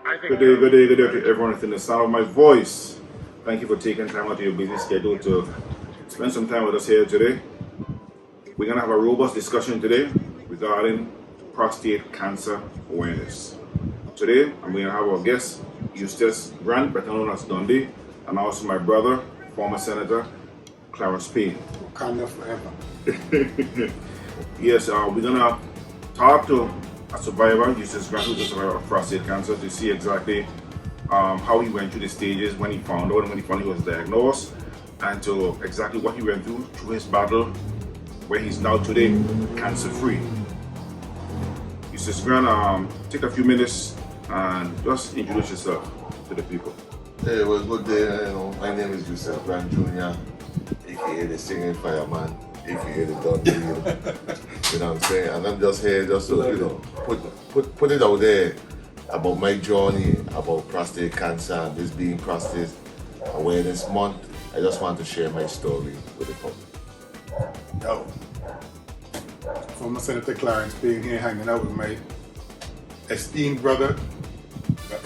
Good day to everyone within the sound of my voice. Thank you for taking time out of your busy schedule to spend some time with us here today. We're going to have a robust discussion today regarding prostate cancer awareness. Today, I'm going to have our guest, Eustace, better known as Dondi, and also my brother, former Senator Clarence Payne. Wakanda forever. Yes, we're going to talk to a survivor, Eustace Grant, who's a survivor of prostate cancer, to see exactly how he went through the stages when he found out and when he finally was diagnosed, and to exactly what he went through his battle, where he's now today, cancer-free. Eustace Grant, take a few minutes and just introduce yourself to the people. Hey, well, good day. My name is Eustace Grant Jr., aka the singing fireman, aka the DunDeal. You know what I'm saying? And I'm just here just to, put it out there about my journey about prostate cancer and this being Prostate Awareness Month. I just want to share my story with the public. Yo, former Senator Clarence Payne here hanging out with my esteemed brother,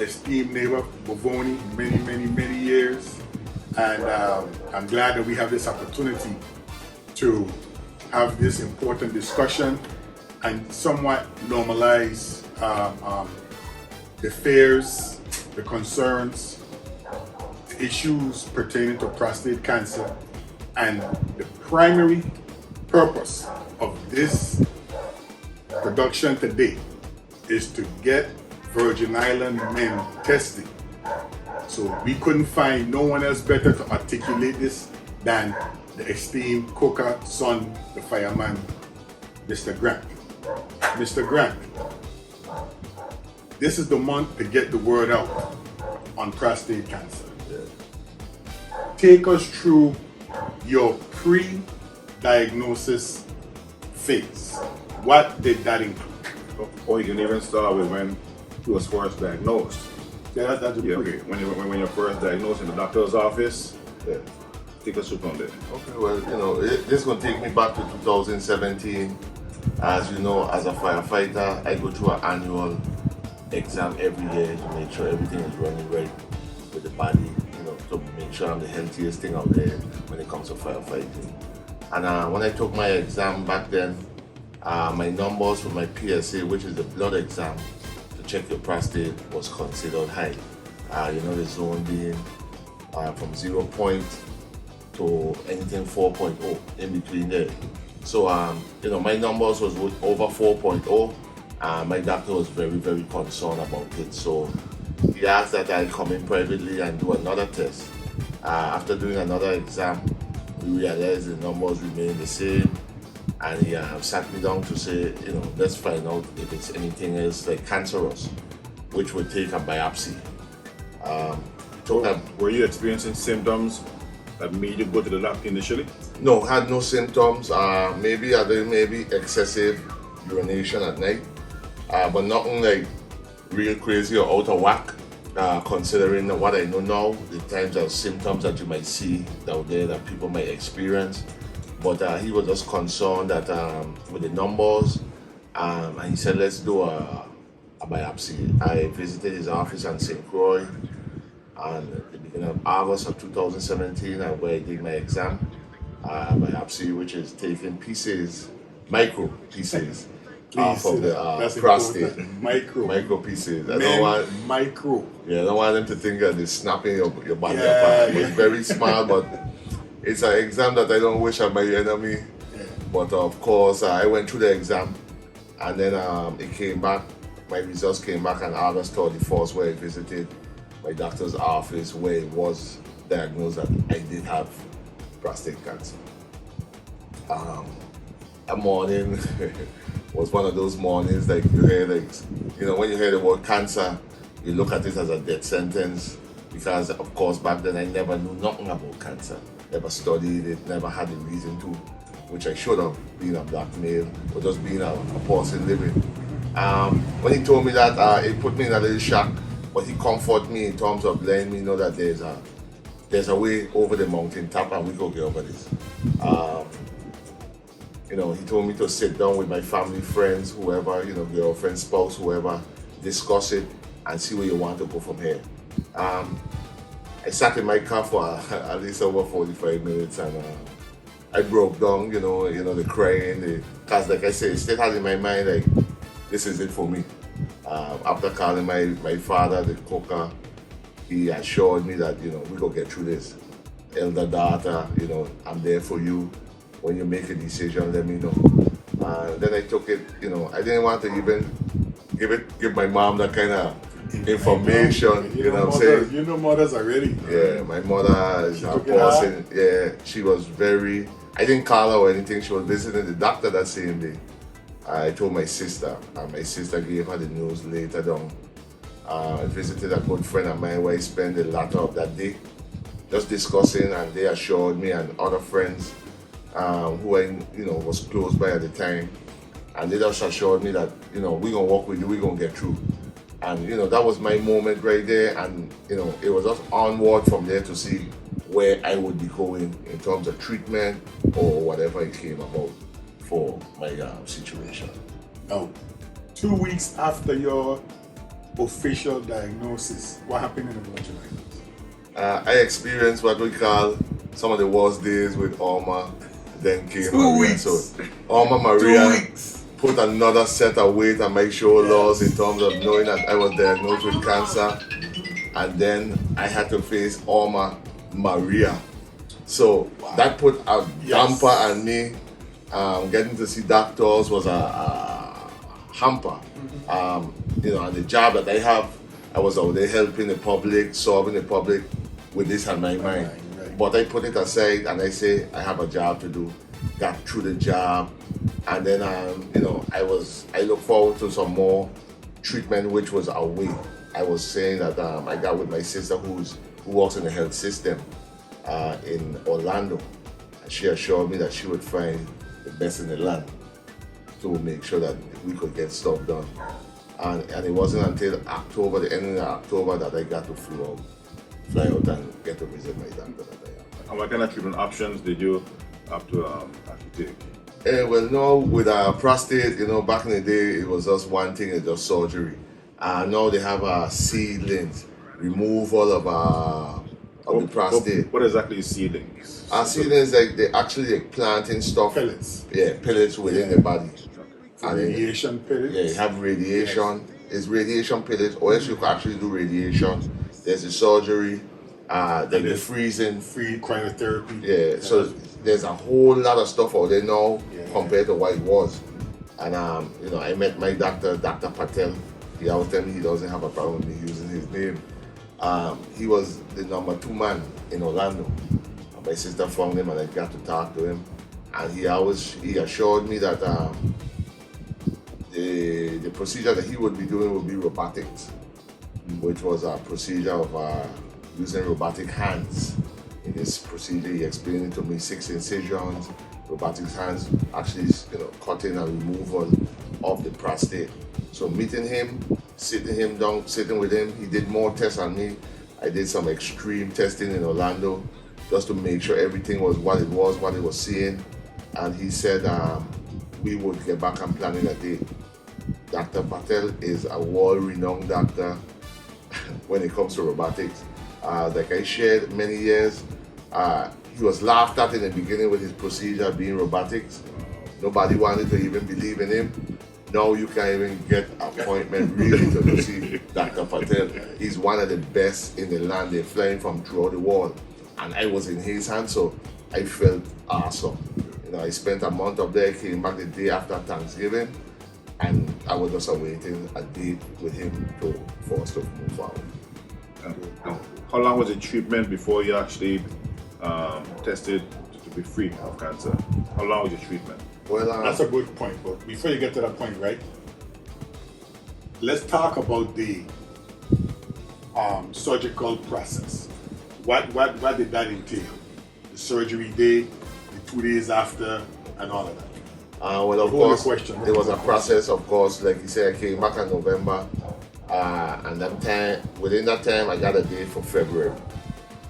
esteemed neighbor, Bovoni, many years. And I'm glad that we have this opportunity to have this important discussion and somewhat normalize the fears, the concerns, the issues pertaining to prostate cancer. And the primary purpose of this production today is to get Virgin Island men tested. So we couldn't find no one else better to articulate this than the esteemed Coca son, the fireman, Mr. Grant. Mr. Grant, this is the month to get the word out on prostate cancer. Take us through your pre-diagnosis phase. What did that include? Or you can even start with when he was first diagnosed. Yeah, that's Yeah, okay. When you're first diagnosed in the doctor's office, take us from there. Okay, well, this is going to take me back to 2017. As you know, as a firefighter, I go through an annual exam every year to make sure everything is running right with the body, to make sure I'm the healthiest thing out there when it comes to firefighting. And when I took my exam back then, my numbers for my PSA, which is the blood exam to check your prostate, was considered high. The zone being from 0 point to anything 4.0, in between there. So, my numbers was over 4.0. My doctor was very concerned about it. So he asked that I come in privately and do another test. After doing another exam, we realized the numbers remained the same. And he sat me down to say, let's find out if it's anything else like cancerous, which would take a biopsy. Were you experiencing symptoms that made you go to the doctor initially? No, had no symptoms. Maybe excessive urination at night, but nothing like real crazy or out of whack. Considering what I know now, the types of symptoms that you might see out there that people might experience. But he was just concerned that with the numbers, and he said, let's do a biopsy. I visited his office on St. Croix at the beginning of August of 2017, where I did my exam. Biopsy, which is taking micro pieces off of the prostate. Micro pieces. I don't want micro. Yeah, I don't want them to think that they're snapping your body apart. It's very small, but it's an exam that I don't wish on my enemy. Yeah. But of course, I went through the exam, and then it came back. My results came back on August 31st, where I visited my doctor's office, where it was diagnosed that I did have prostate cancer. That morning was one of those mornings like you hear, when you hear the word cancer, you look at it as a death sentence, because of course back then I never knew nothing about cancer. Never studied it, never had a reason to, which I should have, being a black male, or just being a person living. When he told me that, it put me in a little shock, but he comforted me in terms of letting me know that there's a way over the mountain top and we go get over this. He told me to sit down with my family, friends, whoever, girlfriend, spouse, whoever, discuss it, and see where you want to go from here. I sat in my car for at least over 45 minutes, and I broke down, the crying, because like I said, it still had in my mind, like, this is it for me. After calling my father, the cooker, he assured me that, we gonna get through this. Elder daughter, I'm there for you. When you make a decision, let me know. Then I took it, I didn't want to even give my mom that kind of information, you know what I'm saying? You know mothers already. Yeah, my mother is a person. Yeah, she was very, I didn't call her or anything. She was visiting the doctor that same day. I told my sister, and my sister gave her the news later on. I visited a good friend of mine where I spent the latter of that day just discussing, and they assured me and other friends who I was close by at the time, and they just assured me that we're gonna work with you, we're gonna get through. And that was my moment right there, and it was just onward from there to see where I would be going in terms of treatment or whatever it came about for my situation. Now, 2 weeks after your official diagnosis, what happened in the vagina? I experienced what we call some of the worst days with Alma. Then came 2 Maria. weeks. So Alma Maria 2 weeks. put another set of weight on my shoulders in terms of knowing that I was diagnosed with cancer, and then I had to face Alma Maria. So that put a damper on me. Getting to see doctors was a hamper. And the job that I have, I was out there helping the public, serving the public with this on my mind. Right. But I put it aside and I say I have a job to do. Got through the job, and then I look forward to some more treatment, which was away. I was saying that I got with my sister who works in the health system in Orlando. She assured me that she would find the best in the land to make sure that we could get stuff done. And it wasn't until October, the end of October, that I got to fly out and get to visit my doctor that I have. And what kind of treatment options did you have to take? Well, no, with prostate, back in the day, it was just one thing, it's just surgery. Now they have seedlings, removal of the prostate. What exactly is seedlings? Seedlings, like they actually planting stuff. Pellets. Yeah, pellets within the body. And Radiation pellets. Yeah, you have radiation. It's radiation pellets, or else you can actually do radiation. There's the surgery, then the freezing. Free cryotherapy. Yeah, so there's a whole lot of stuff out there now compared to what it was. And I met my doctor, Dr. Patel. He always tell me he doesn't have a problem with me using his name. He was the number 2 man in Orlando. My sister found him and I got to talk to him. And he assured me that the procedure that he would be doing would be robotics, which was a procedure of using robotic hands. In this procedure, he explained it to me, 6 incisions, robotic hands, actually, cutting and removal of the prostate. So meeting him, sitting with him, he did more tests on me. I did some extreme testing in Orlando just to make sure everything was what it was seeing. And he said we would get back and planning a date. Dr. Patel is a world-renowned doctor when it comes to robotics. Like I shared many years, he was laughed at in the beginning with his procedure being robotics. Nobody wanted to even believe in him. Now you can't even get an appointment really to see Dr. Patel. He's one of the best in the land. They're flying from throughout the world. And I was in his hands, so I felt awesome. I spent a month up there, came back the day after Thanksgiving, and I was just awaiting a date with him for us to move forward. How long was the treatment before you actually tested to be free of cancer? How long was your treatment? Well, that's a good point, but before you get to that point, right? Let's talk about the surgical process. What did that entail? The surgery day, the 2 days after, and all of that. Well, of course, it was a process. Of course, like you said, I came back in November, and within that time, I got a date for February.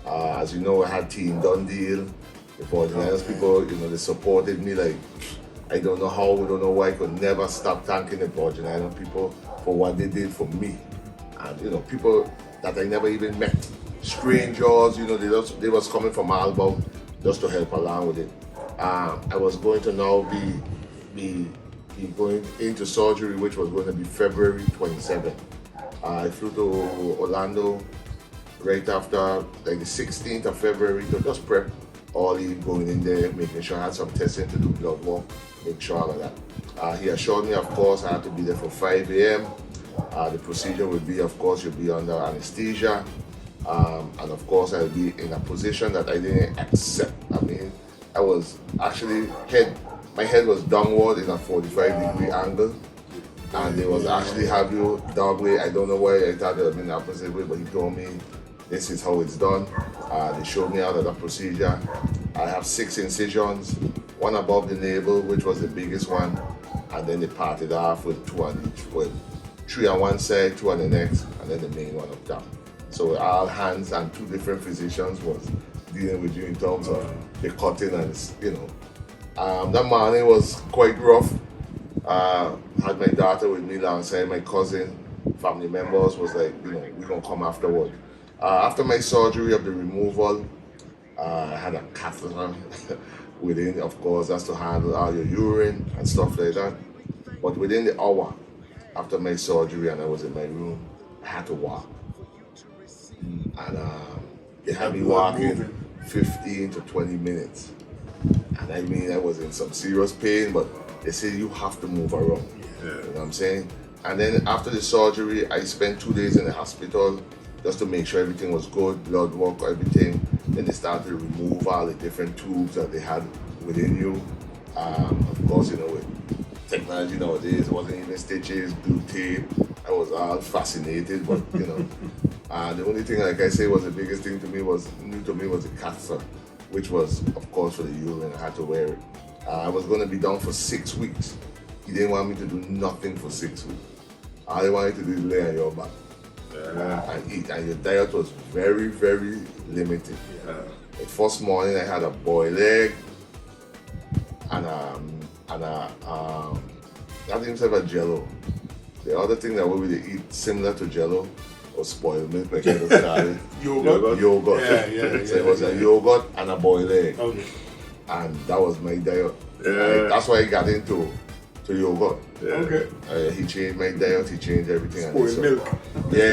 As you know, I had Team DunDeal, the 49ers people. They supported me like I don't know how, I don't know why. I could never stop thanking the 49ers people for what they did for me. and you know, people that I never even met, strangers, you know, they was coming from all about just to help along with it. I was going to now be going into surgery, which was going to be February 27th. I flew to Orlando right after, like the 16th of February, to just prep all in, going in there, making sure I had some testing to do, blood work, make sure all of that. He assured me, of course, I had to be there for 5 a.m. The procedure would be, of course, you'll be under anesthesia. And of course, I'll be in a position that I didn't accept. I mean, I was actually my head was downward in a 45-degree angle. And they was actually have you dog way. I don't know why I thought it would be the opposite way, but he told me this is how it's done. They showed me how to do the procedure. I have 6 incisions, one above the navel, which was the biggest one, and then they parted off with 2 on each, with 3 on one side, 2 on the next, and then the main one up top. So all hands and 2 different physicians was dealing with you in terms of the cutting and, you know. That morning was quite rough. Had my daughter with me alongside my cousin, family members was like, you know, we're gonna come afterward. After my surgery of the removal, I had a catheter within, of course, that's to handle all your urine and stuff like that. But within the hour after my surgery and I was in my room, I had to walk. And they had me walking 15 to 20 minutes. And I mean, I was in some serious pain, but they say you have to move around. You know what I'm saying? And then after the surgery, I spent 2 days in the hospital just to make sure everything was good, blood work, everything. Then they started to remove all the different tubes that they had within you. Of course, you know, with technology nowadays, it wasn't even stitches, glue tape. I was all fascinated, but you know, the only thing, like I say, was the biggest thing to me was the catheter, which was, of course, for the urine. I had to wear it. I was going to be down for 6 weeks. He didn't want me to do nothing for 6 weeks. All he wanted to do is lay on your back and eat. And your diet was very, very limited. The first morning I had a boiled egg and not even a jello. The other thing that we would eat similar to jello was spoiled milk, like I was started. Yogurt. Yeah. So it was a yogurt and a boiled egg. Okay. And that was my diet. That's why I got into yogurt. Okay. He changed my diet, he changed everything. Spoiled milk. Yeah.